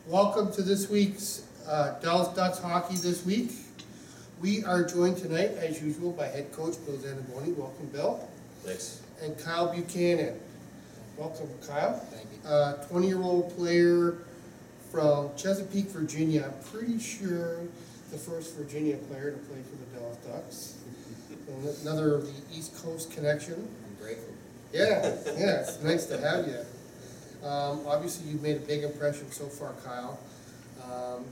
Welcome to this week's Dallas Ducks hockey this week. We are joined tonight, as usual, by head coach Bill Zaniboni. Welcome, Bill. Thanks. And Kyle Buchanan. Welcome, Kyle. Thank you. 20-year-old player from Chesapeake, Virginia. I'm pretty sure the first Virginia player to play for the Dallas Ducks. Another of the East Coast connection. I'm grateful. Yeah, it's nice to have you. Obviously, you've made a big impression so far, Kyle.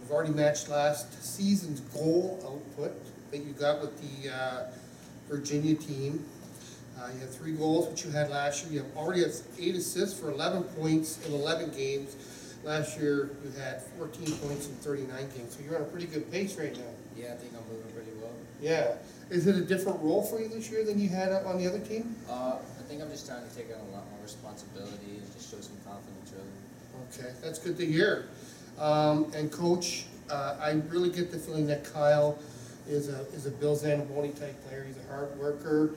You've already matched last season's goal output that you got with the Virginia team. You have 3 goals, which you had last year. You already have 8 assists for 11 points in 11 games. Last year, you had 14 points in 39 games. So you're on a pretty good pace right now. Yeah, I think I'm moving pretty well. Yeah. Is it a different role for you this year than you had on the other team? I think I'm just trying to take on a lot more responsibility and just show some confidence, really. Okay, that's good to hear. And Coach, I really get the feeling that Kyle is a Bill Zaniboni type player. He's a hard worker.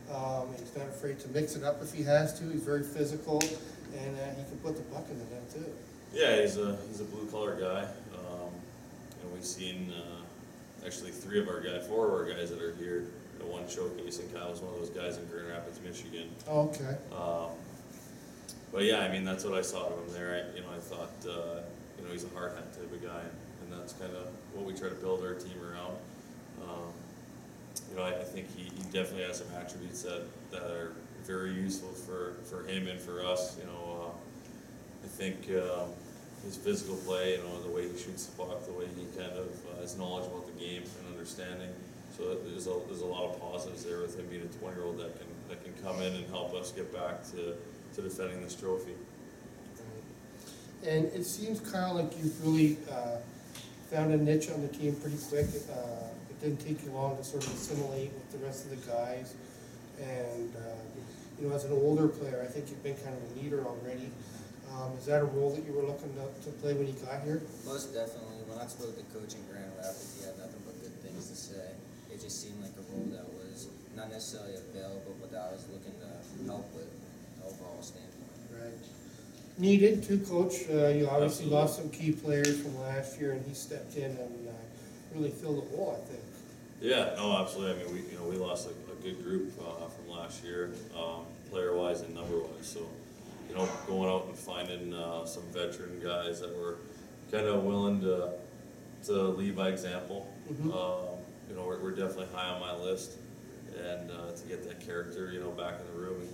He's not afraid to mix it up if he has to. He's very physical, and he can put the puck in the net too. Yeah, he's a blue collar guy. And we've seen actually 4 of our guys that are here at one showcase, and Kyle was one of those guys in Grand Rapids, Michigan. Oh, okay. But yeah, I mean, that's what I saw of him there. I thought he's a hard hat type of guy, and that's kind of what we try to build our team around. I think he definitely has some attributes that are very useful for him and for us. I think his physical play, the way he shoots the puck, the way he kind of has knowledge about the game and understanding. So there's a lot of positives there with him being a 20-year-old that can come in and help us get back to defending this trophy. And it seems, Kyle, like you've really found a niche on the team pretty quick. It didn't take you long to sort of assimilate with the rest of the guys. And, as an older player, I think you've been kind of a leader already. Is that a role that you were looking to play when you got here? Most definitely. When I spoke to coach in Grand Rapids, he had nothing but good things to say. It just seemed like a role that was not necessarily available, but that I was looking to help with the overall standpoint. Right. Needed too, Coach. You obviously Absolutely. lost some key players from last year, and he stepped in and really filled the hole, I think. Yeah, no, absolutely. I mean, we lost a good group from last year, player-wise and number-wise. So, going out and finding some veteran guys that were kind of willing to lead by example. Mm-hmm. We're definitely high on my list, and to get that character, back in the room and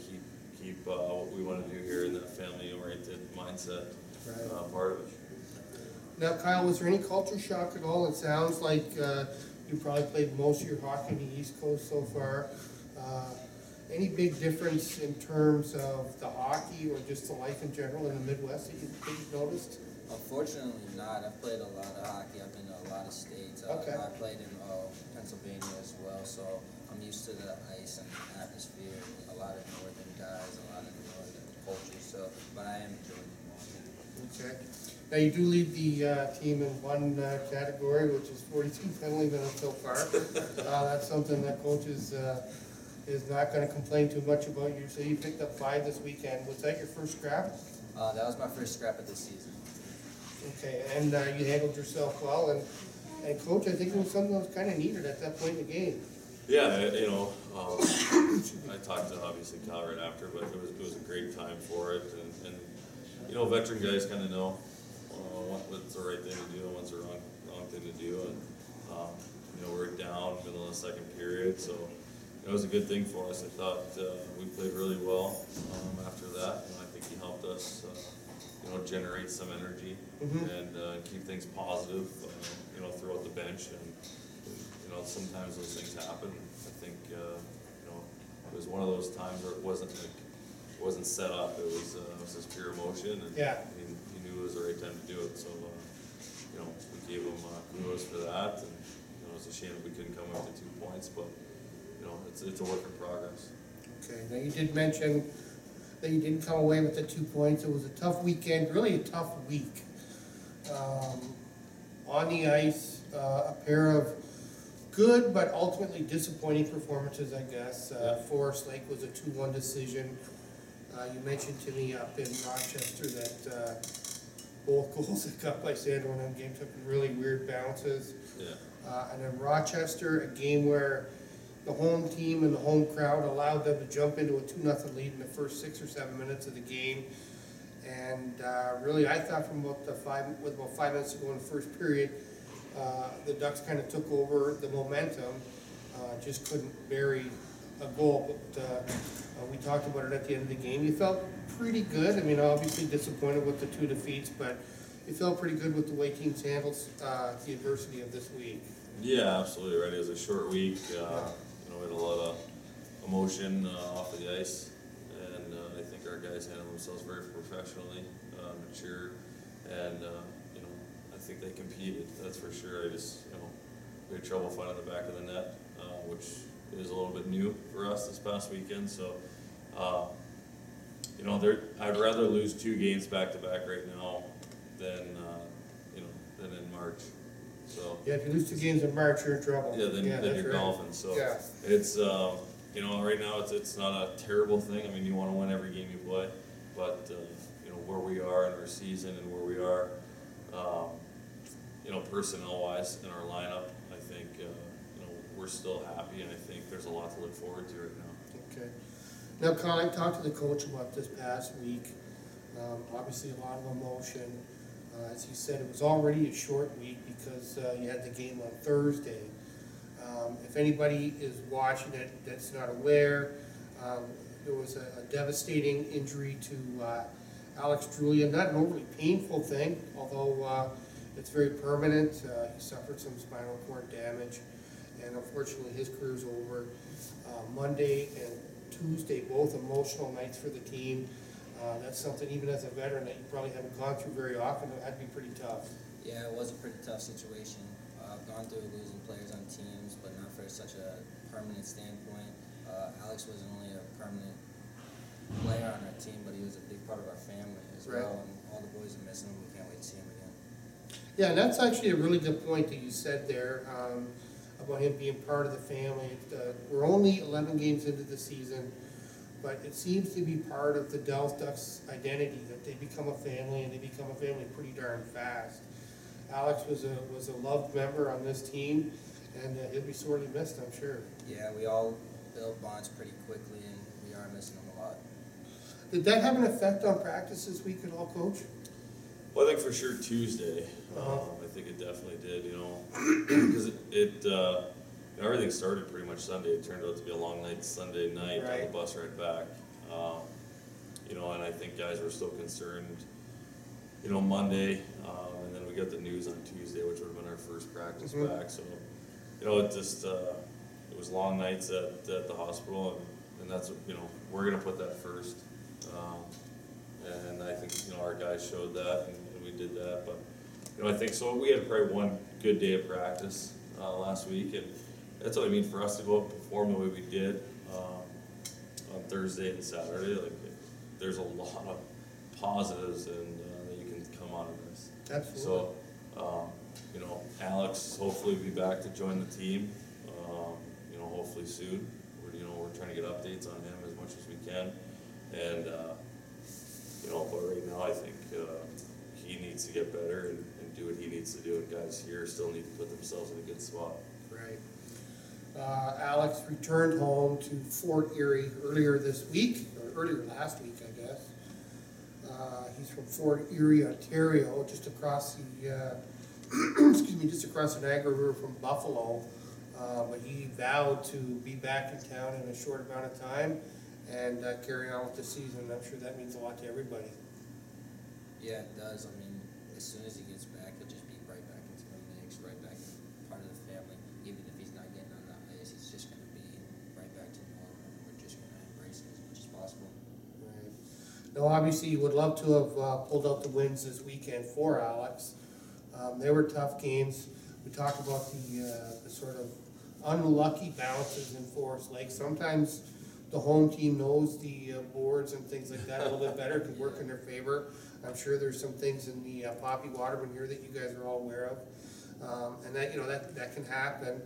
keep what we want to do here in that family-oriented mindset part of it. Now, Kyle, was there any culture shock at all? It sounds like you probably played most of your hockey in the East Coast so far. Any big difference in terms of the hockey or just the life in general in the Midwest that you've noticed? Unfortunately not. I've played a lot of hockey. I've been to a lot of states. Okay. I played in Pennsylvania as well, so I'm used to the ice and the atmosphere. A lot of northern guys, a lot of northern culture. So, but I am enjoying it. Okay. Now, you do lead the team in one category, which is 42 penalty minutes so far. That's something that Coach is not going to complain too much about. You say you picked up 5 this weekend. Was that your first scrap? That was my first scrap of the season. Okay, and you handled yourself well. And Coach, I think it was something that was kind of needed at that point in the game. Yeah, I talked to obviously Kyle right after, but it was a great time for it, and veteran guys kind of know what's the right thing to do and what's the wrong thing to do, and we're down middle of the second period, so it was a good thing for us. I thought we played really well after that, and I think he helped us generate some energy and keep things positive throughout the bench, and sometimes those things happen. I think it was one of those times where it wasn't set up. It was just pure emotion, and he knew it was the right time to do it. So we gave him kudos for that, and it's a shame that we couldn't come up to 2 points, but it's a work in progress. Okay. Now, you did mention that you didn't come away with the 2 points. It was a tough weekend, really a tough week. On the ice, a pair of good but ultimately disappointing performances, I guess. Forest Lake was a 2-1 decision. You mentioned to me up in Rochester that Both goals that got by Sandro in that game took really weird bounces. Yeah. And then Rochester, a game where the home team and the home crowd allowed them to jump into a 2-0 lead in the first 6 or 7 minutes of the game. And really, I thought from about with about 5 minutes to go in the first period, the Ducks kind of took over the momentum, just couldn't bury a goal. But we talked about it at the end of the game. You felt pretty good. I mean, obviously disappointed with the 2 defeats, but you felt pretty good with the way teams handled the adversity of this week. Yeah, absolutely right. It was a short week. You know, we had a lot of emotion off of the ice, and I think our guys handled themselves very professionally, mature, and you know, I think they competed. That's for sure. I just, you know, we had trouble finding the back of the net, which is a little bit new for us this past weekend. So, you know, I'd rather lose 2 games back to back right now than you know, than in March. So Yeah, if you lose 2 games in March, you're in trouble. yeah, then you're right. golfing. So Yeah. it's you know, right now it's not a terrible thing. I mean, you want to win every game you play, but you know, where we are in our season and where we are, you know, personnel wise in our lineup, I think you know, we're still happy, and I think there's a lot to look forward to right now. Okay. Now, Kyle, I talked to the coach about this past week. Obviously, a lot of emotion. As he said, it was already a short week because you had the game on Thursday. If anybody is watching it that's not aware, there was a devastating injury to Alex Drulia. Not an overly painful thing, although it's very permanent. He suffered some spinal cord damage, and unfortunately his career's over. Monday and Tuesday, both emotional nights for the team. That's something, even as a veteran, that you probably haven't gone through very often. It had to be pretty tough. Yeah, it was a pretty tough situation. I've gone through losing players on teams, but not for such a permanent standpoint. Alex wasn't only a permanent player on our team, but he was a big part of our family as Right. well. And all the boys are missing him. We can't wait to see him again. Yeah, and that's actually a really good point that you said there about him being part of the family. We're only 11 games into the season, but it seems to be part of the Dallas Ducks' identity that they become a family, and they become a family pretty darn fast. Alex was a loved member on this team, and he'll be sorely missed, I'm sure. Yeah, we all built bonds pretty quickly, and we are missing him a lot. Did that have an effect on practice this week at all, Coach? Well, I think for sure Tuesday. I think it definitely did. You know, because everything started pretty much Sunday. It turned out to be a long night Sunday night on Right. the bus right back. You know, and I think guys were still concerned. You know, Monday, and then we got the news on Tuesday, which would have been our first practice back. So, you know, it just it was long nights at the hospital, and that's, you know, we're gonna put that first. And I think, you know, our guys showed that, and we did that. But, you know, I think so. We had probably one good day of practice last week, and that's what I mean, for us to go up and perform the way we did on Thursday and Saturday. Like, there's a lot of positives and that you can come out of this. Absolutely. So, you know, Alex hopefully will be back to join the team. You know, hopefully soon. We're trying to get updates on him as much as we can, and you know, but right now I think he needs to get better and do what he needs to do, and guys here still need to put themselves in a good spot. Right. Alex returned home to Fort Erie earlier this week, or earlier last week, I guess. He's from Fort Erie, Ontario, just across the, excuse me, just across the Niagara River from Buffalo. But he vowed to be back in town in a short amount of time and carry on with the season. I'm sure that means a lot to everybody. Yeah, it does. I mean, as soon as he gets back, he'll just be right back into the mix, right back part of the family. Even if he's not getting on that ice, he's just going to be right back to normal. We're just going to embrace it as much as possible. Right. Now, obviously, you would love to have pulled out the wins this weekend for Alex. They were tough games. We talked about the sort of unlucky bounces in Forest Lake. Sometimes the home team knows the boards and things like that a little bit better, can work in their favor. I'm sure there's some things in the Poppy Waterman here that you guys are all aware of, and that, you know, that can happen.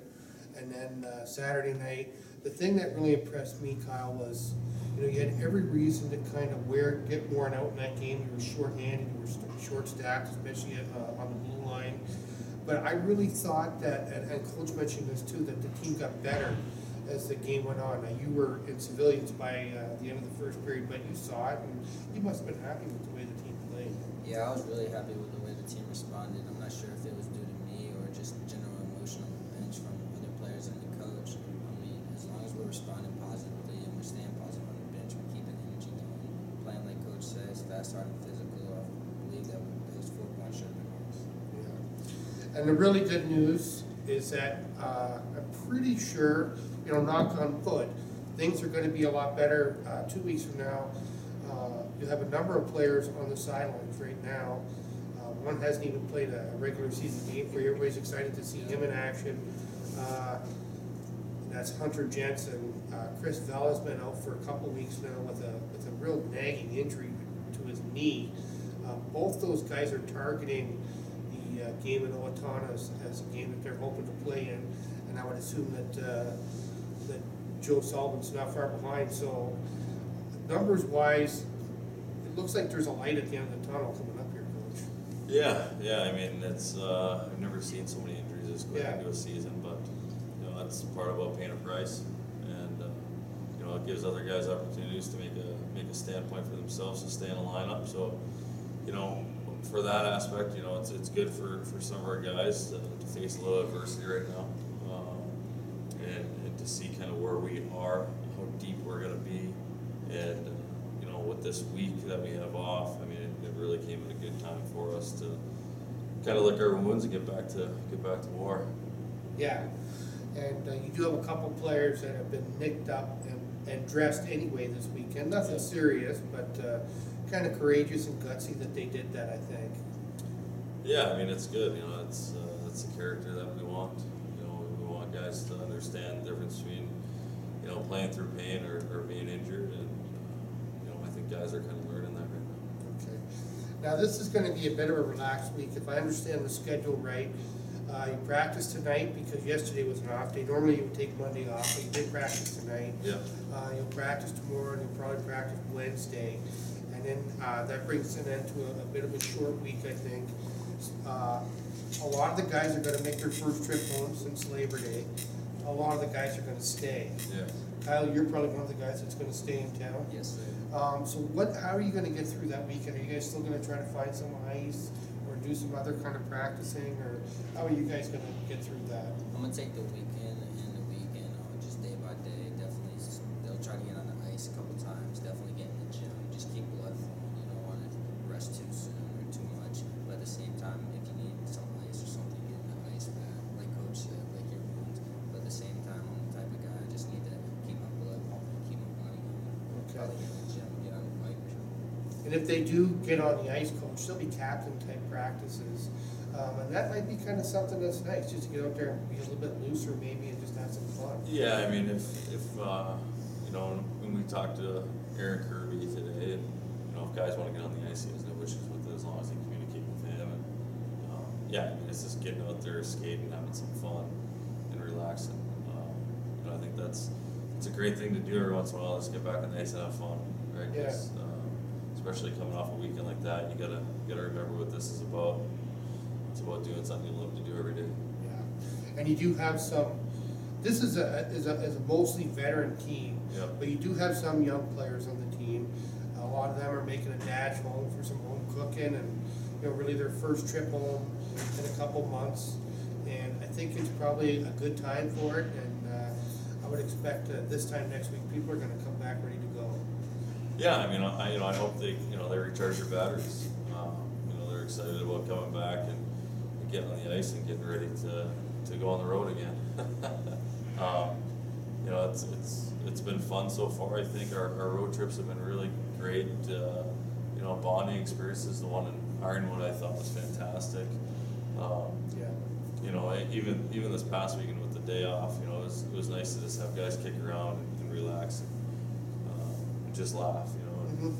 And then Saturday night, the thing that really impressed me, Kyle, was You know, you had every reason to kind of get worn out in that game. You were short-handed, you were short-staffed, especially on the blue line. But I really thought that, and Coach mentioned this too, that the team got better as the game went on. Now, you were in civilians by the end of the first period, but you saw it, and you must have been happy with the way the team played. Yeah, I was really happy with the way the team responded. I'm not sure if it was due to me or just general emotion on the bench from other players and the coach. I mean, as long as we're responding positively and we're staying positive on the bench, we're keeping energy going, playing like Coach says, fast, hard, and physical. I believe that those 4 points should have been ours. Yeah. And the really good news is that I'm pretty sure, you know, knock on wood, things are going to be a lot better 2 weeks from now. You have a number of players on the sidelines right now. One hasn't even played a regular season game for you. Everybody's excited to see him in action. That's Hunter Jensen. Chris Vella's been out for a couple weeks now with a real nagging injury to his knee. Both those guys are targeting the game in Owatonna as a game that they're hoping to play in, and I would assume that Joe Sullivan's not far behind. So numbers wise, it looks like there's a light at the end of the tunnel coming up here, Coach. Yeah, I mean, it's, I've never seen so many injuries this quick Yeah. into a season, but, you know, that's part about paying a price. And, you know, it gives other guys opportunities to make a standpoint for themselves to stay in the lineup. So, you know, for that aspect, you know, it's good for some of our guys to face a little adversity right now. And to see kind of where we are, how deep we're gonna be. And, you know, with this week that we have off, I mean, it really came at a good time for us to kind of lick our wounds and get back to war. Yeah, and you do have a couple players that have been nicked up and dressed anyway this weekend. Nothing serious, but kind of courageous and gutsy that they did that, I think. Yeah, I mean, it's good. You know, it's the character that we want. You know, we want guys to understand the difference between, you know, playing through pain or being injured, and you know, I think guys are kind of learning that right now. Okay. Now, this is going to be a bit of a relaxed week. If I understand the schedule right, you practiced tonight because yesterday was an off day. Normally you would take Monday off, but you did practice tonight. Yeah. You'll practice tomorrow, and you'll probably practice Wednesday. And then that brings an end to a bit of a short week, I think. A lot of the guys are going to make their first trip home since Labor Day. A lot of the guys are going to stay. Yeah. Kyle, you're probably one of the guys that's going to stay in town. Yes, sir. So how are you going to get through that weekend? Are you guys still going to try to find some ice or do some other kind of practicing, or how are you guys going to get through that? I'm gonna take the weekend just day by day. Definitely, they'll try to get on the ice a couple times. Definitely get in the gym. Just keep blood flowing. You don't want to rest too soon or too much. But at the same time, if you need some ice or something, get in the ice bath, like Coach said, like your wounds. But at the same time, I'm the type of guy I just need to keep my blood pumping, keep my body going. Okay. Probably get in the gym, get on the bike. And if they do get on the ice, Coach, they'll be captain type practices. And that might be kind of something that's nice, just to get out there and be a little bit looser maybe and just have some fun. Yeah, I mean, if you know, when we talked to Aaron Kirby today, and you know, if guys want to get on the ice, he has no issues with it as long as they communicate with him. And yeah, I mean, it's just getting out there, skating, having some fun, and relaxing. You know, I think it's a great thing to do every once in a while. Just get back on the ice and have fun, right? Yeah. Especially coming off a weekend like that, you gotta remember what this is about. It's about doing something you love to do every day. Yeah, and you do have some. This is a mostly veteran team, Yep. but you do have some young players on the team. A lot of them are making a dash home for some home cooking, and you know, really their first trip home in a couple months. And I think it's probably a good time for it. And I would expect this time next week, people are going to come back ready to go. Yeah, I mean, I hope they recharge their batteries. You know, they're excited about coming back and getting on the ice and getting ready to go on the road again. You know, it's been fun so far. I think our road trips have been really great. You know, bonding experiences. The one in Ironwood I thought was fantastic. Yeah. You know, even this past weekend with the day off, you know, it was nice to just have guys kick around and relax and just laugh. You know, and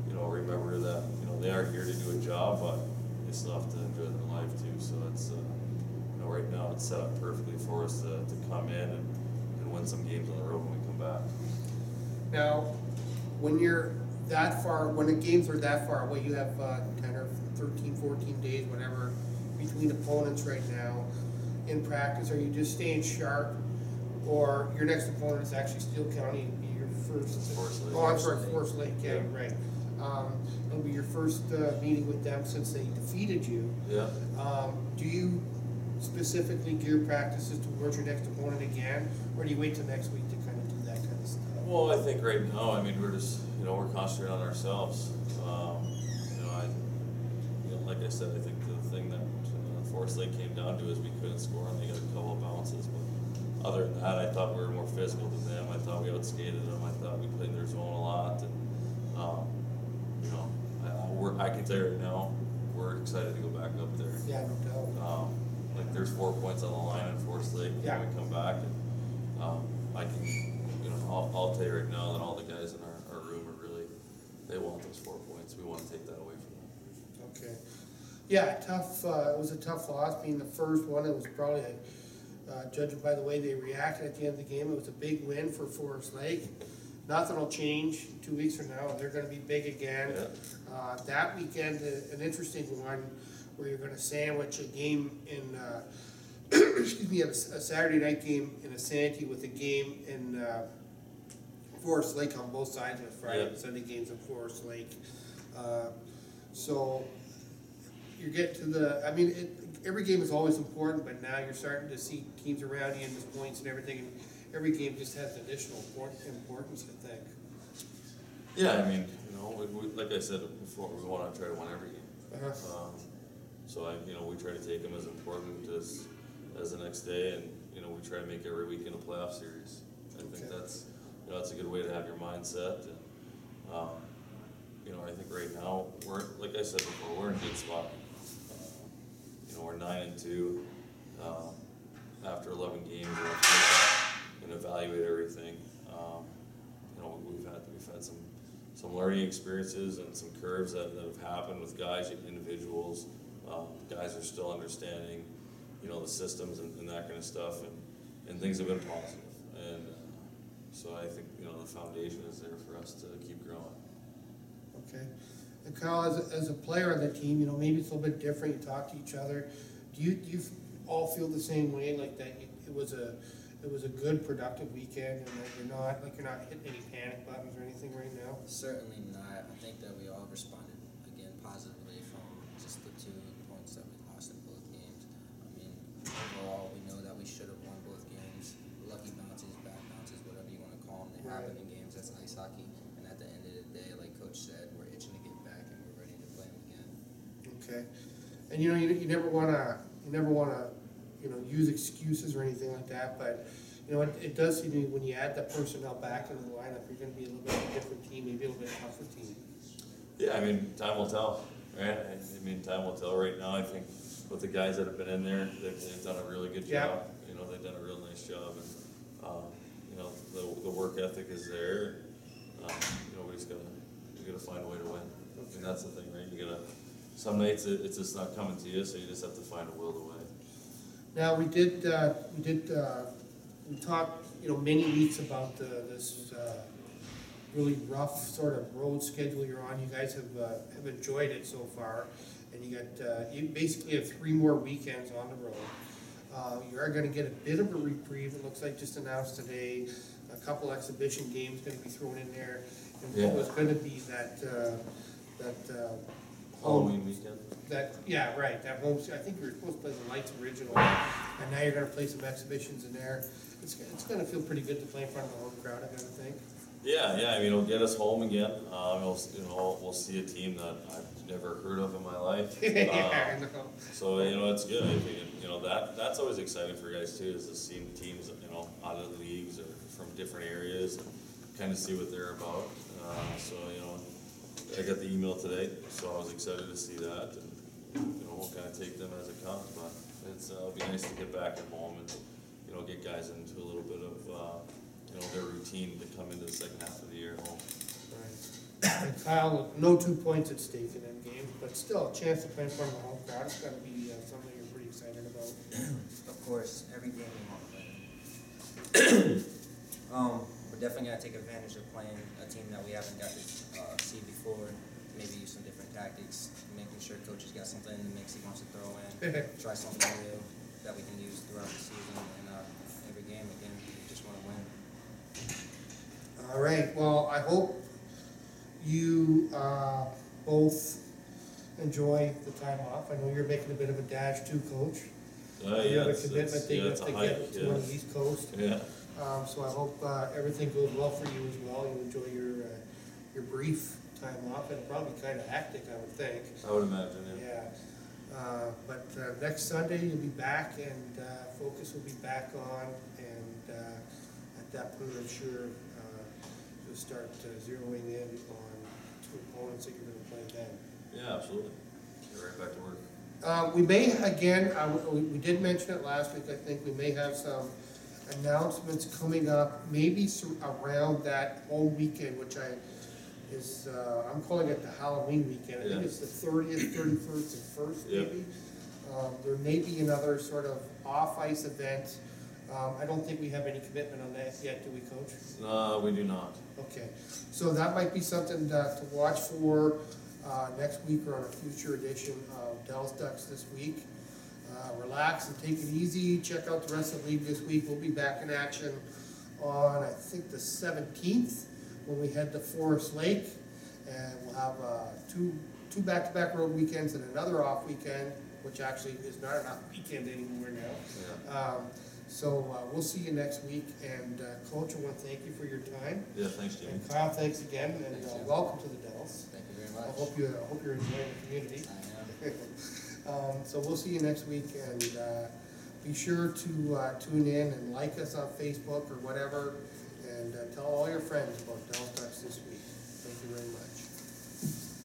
you know, remember that they are here to do a job, but they still have to enjoy their life too. So it's right now it's set up perfectly for us to come in and win some games on the road when we come back. Now, when you're that far, when the games are that far away, you have 10 or 13, 14 days, whatever, between opponents right now in practice. Are you just staying sharp, or your next opponent is actually Steele County and be your first? Forest Lake. Oh, I'm sorry, Forest Lake. Yeah, you're right. It'll be your first meeting with them since they defeated you. Yeah. Do you specifically gear practices towards your next opponent again, or do you wait till next week to kind of do that kind of stuff? Well, I think right now, I mean, we're just, we're concentrating on ourselves. Like I said, I think the thing that Forest Lake came down to is we couldn't score and they got a couple of bounces. But other than that, I thought we were more physical than them. I thought we outskated them. I thought we played in their zone a lot. And, I can tell you right now, we're excited to go back up there. Yeah, no doubt. Like there's 4 points on the line in Forest Lake. Yeah. When we come back, and I can, I'll tell you right now that all the guys in our room are really, they want those 4 points. We want to take that away from them. Okay. Yeah, tough. It was a tough loss, being the first one. It was probably, judging by the way they reacted at the end of the game, it was a big win for Forest Lake. Nothing will change 2 weeks from now. They're going to be big again. Yeah. That weekend, an interesting one, where you're going to sandwich a game in, excuse me, a Saturday night game in a Santee with a game in Forest Lake on both sides of Friday and Sunday games in Forest Lake. So you get to the, every game is always important, but now you're starting to see teams around you and the points and everything, and every game just has additional importance, I think. Yeah, like I said before, we want to try to win every game. So we try to take them as important as the next day, and we try to make every week in a playoff series. I think that's that's a good way to have your mindset. And I think right now we're, like I said before, we're in a good spot. We're 9-2 after 11 games. We'll have to and evaluate everything. We've had some learning experiences and some curves that have happened with guys and individuals. Guys are still understanding, the systems and that kind of stuff, and things have been positive. And so I think, the foundation is there for us to keep growing. Okay. And Kyle, as a player on the team, maybe it's a little bit different. You talk to each other. Do you all feel the same way, like that it was a good, productive weekend, and that you're not hitting any panic buttons or anything right now? Certainly not. I think that we all responded, again, positively from just the 2 points that we lost in both games. Overall, we know that we should have won both games. Lucky bounces, bad bounces, whatever you want to call them, they happen in games. That's ice hockey. And at the end of the day, like Coach said, we're itching to get back and we're ready to play them again. Okay. And you never want to use excuses or anything like that, but it does seem to me when you add that personnel back into the lineup, you're going to be a little bit of a different team, maybe a little bit tougher team. Yeah, time will tell, right? Time will tell. Right now, I think with the guys that have been in there, they've done a really good job. They've done a real nice job, and the work ethic is there. We just gotta find a way to win, and that's the thing, right? Some nights it's just not coming to you, so you just have to find a will to win. Now we talked many weeks about this really rough sort of road schedule you're on. You guys have enjoyed it so far, and you basically have 3 more weekends on the road. You are going to get a bit of a reprieve. It looks like just announced today. A couple exhibition games going to be thrown in there, and what was going to be that Halloween weekend. That home. I think you were supposed to play the Lights original, and now you're going to play some exhibitions in there. It's going to feel pretty good to play in front of the home crowd, I gotta think. Yeah. It'll get us home again. We'll see a team that I've never heard of in my life. I know. So it's good. I think that's always exciting for guys too, is to see teams out of the leagues or from different areas and kind of see what they're about. I got the email today, so I was excited to see that, and we'll kind of take them as it comes. But it'll be nice to get back at home and get guys into a little bit of their routine to come into the second half of the year at home. Right. And Kyle, no 2 points at stake in them games, but still a chance to play in front of the home crowd. It's got to be something you're pretty excited about. Of course, every game we want to win. we're definitely gonna take advantage of playing a team that we haven't got to see before. Maybe use some different tactics, making sure coach has got something in the mix he wants to throw in. Try something new that we can use throughout the season and every game. Again, we just want to win. All right, well, I hope you both enjoy the time off. I know you're making a bit of a dash too, Coach. You have a commitment that you have to get to on the East Coast. Yeah. So I hope everything goes well for you as well. You enjoy your brief time off. It'll probably be kind of hectic, I would think. I would imagine, yeah. Yeah. But next Sunday you'll be back, and focus will be back on, and at that point I'm sure you'll start zeroing in on two opponents that you're going to play then. Yeah, absolutely. Get right back to work. We may, again, we did mention it last week, I think we may have some announcements coming up, maybe around that home weekend, which I'm calling it the Halloween weekend. I think it's the 30th, 31st, and 1st, maybe. There may be another sort of off-ice event. I don't think we have any commitment on that yet, do we, Coach? No, we do not. Okay, so that might be something to watch for next week or on a future edition of Dallas Ducks This Week. Relax and take it easy. Check out the rest of the league this week. We'll be back in action on, I think, the 17th when we head to Forest Lake. And we'll have two back-to-back road weekends and another off weekend, which actually is not an off weekend anymore now. Yeah. So we'll see you next week. And Coach, I want to thank you for your time. Yeah, thanks, Jimmy. And Kyle, thanks again, and welcome to the Dells. Thank you very much. I hope you're enjoying the community. I am. So we'll see you next week, and be sure to tune in and like us on Facebook or whatever, and tell all your friends about Dallas Ducks This Week. Thank you very much.